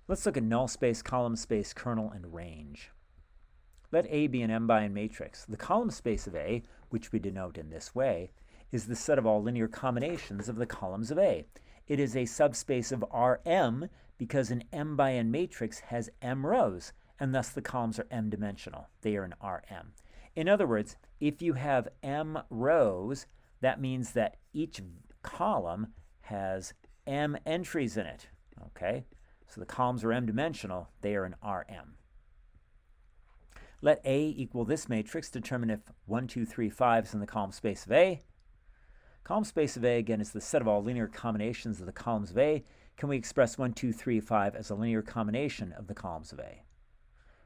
Let's look at null space, column space, kernel, and range. Let A be an m-by-n matrix. The column space of A, which we denote in this way, is the set of all linear combinations of the columns of A. It is a subspace of Rm because an m-by-n matrix has m rows, and thus the columns are m-dimensional. They are in Rm. In other words, if you have m rows, that means that each column has m entries in it. Okay? So the columns are m-dimensional. They are in Rm. Let A equal this matrix. Determine if 1, 2, 3, 5 is in the column space of A. Column space of A, again, is the set of all linear combinations of the columns of A. Can we express 1, 2, 3, 5 as a linear combination of the columns of A?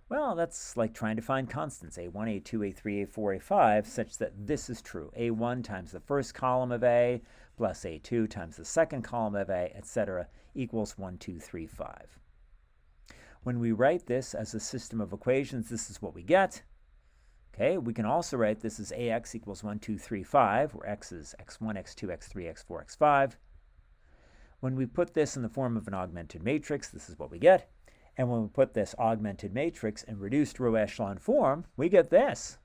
Well, that's like trying to find constants, A1, A2, A3, A4, A5, such that this is true. A1 times the first column of A plus A2 times the second column of A, etc., equals 1, 2, 3, 5. When we write this as a system of equations, this is what we get. Okay, we can also write this as AX equals 1, 2, 3, 5, where X is X1, X2, X3, X4, X5. When we put this in the form of an augmented matrix, this is what we get. And when we put this augmented matrix in reduced row echelon form, we get this.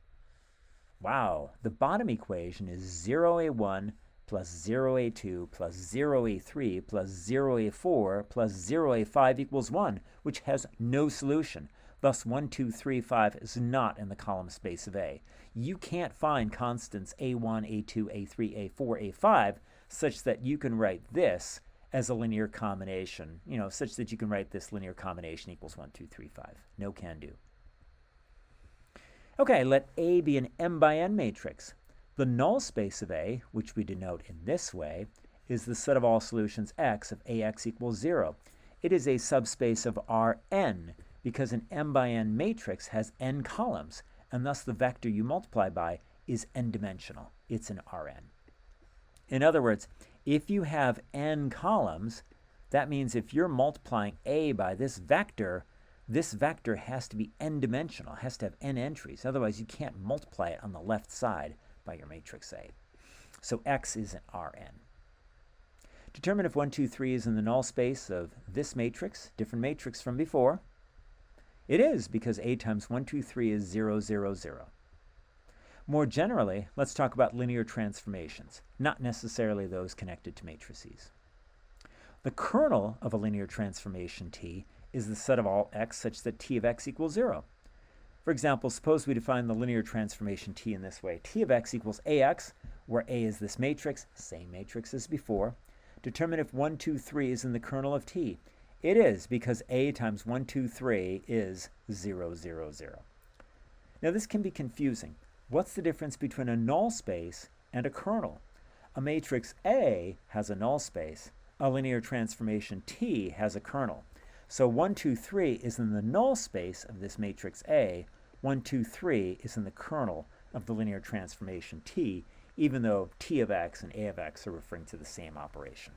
Wow, the bottom equation is 0a1 plus 0a2 plus 0a3 plus 0a4 plus 0a5 equals 1, which has no solution. Thus, 1, 2, 3, 5 is not in the column space of A. You can't find constants A1, A2, A3, A4, A5 such that you can write this as a linear combination, such that you can write this linear combination equals 1, 2, 3, 5. No can do. Okay, let A be an m-by-n matrix. The null space of A, which we denote in this way, is the set of all solutions X of AX equals 0. It is a subspace of Rn because an m-by-n matrix has n columns, and thus the vector you multiply by is n-dimensional. It's an Rn. In other words, if you have n columns, that means if you're multiplying A by this vector has to be n-dimensional, has to have n entries. Otherwise, you can't multiply it on the left side by your matrix A. So X is an Rn. Determine if 1, 2, 3 is in the null space of this matrix, different matrix from before. It is, because A times 1, 2, 3 is 0, 0, 0. More generally, let's talk about linear transformations, not necessarily those connected to matrices. The kernel of a linear transformation T is the set of all x such that T of x equals 0. For example, suppose we define the linear transformation T in this way. T of x equals AX, where A is this matrix, same matrix as before. Determine if 1, 2, 3 is in the kernel of T. It is, because A times 1, 2, 3 is 0, 0, 0. Now this can be confusing. What's the difference between a null space and a kernel? A matrix A has a null space. A linear transformation T has a kernel. So 1, 2, 3 is in the null space of this matrix A. 1, 2, 3 is in the kernel of the linear transformation T, even though T of x and A of x are referring to the same operation.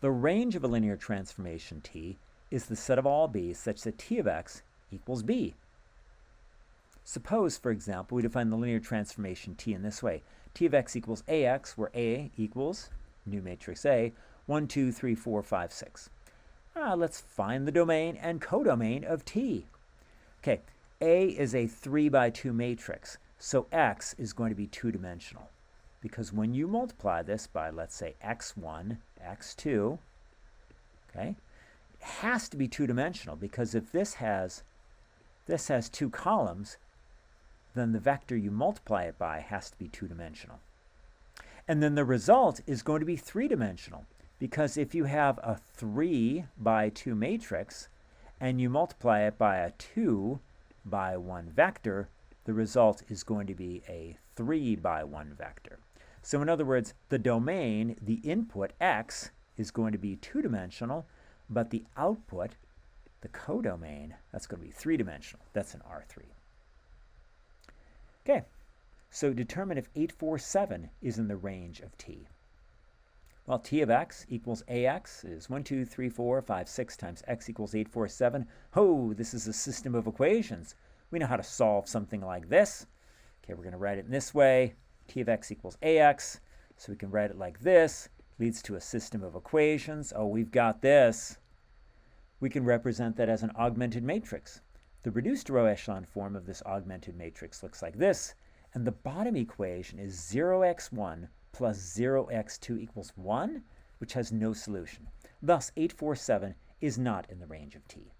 The range of a linear transformation T is the set of all b such that T of x equals b. Suppose, for example, we define the linear transformation T in this way. T of x equals AX, where A equals, new matrix A, 1, 2, 3, 4, 5, 6. Let's find the domain and codomain of T. Okay, A is a 3 by 2 matrix, so X is going to be two-dimensional. Because when you multiply this by, let's say, X1, X2, okay, it has to be two-dimensional, because if this has two columns, then the vector you multiply it by has to be two-dimensional. And then the result is going to be three-dimensional, because if you have a 3 by 2 matrix and you multiply it by a 2 by 1 vector, the result is going to be a 3 by 1 vector. So in other words, the domain, the input x, is going to be two-dimensional, but the output, the codomain, that's going to be three-dimensional. That's an R3. Okay, so determine if 8, 4, 7 is in the range of T. Well, T of x equals AX is 1, 2, 3, 4, 5, 6 times x equals 8, 4, 7. Oh, this is a system of equations. We know how to solve something like this. Okay, we're going to write it in this way. T of x equals AX, so we can write it like this. Leads to a system of equations. Oh, we've got this. we can represent that as an augmented matrix. The reduced row echelon form of this augmented matrix looks like this, and the bottom equation is 0x1 plus 0x2 equals 1, which has no solution. Thus, 847 is not in the range of T.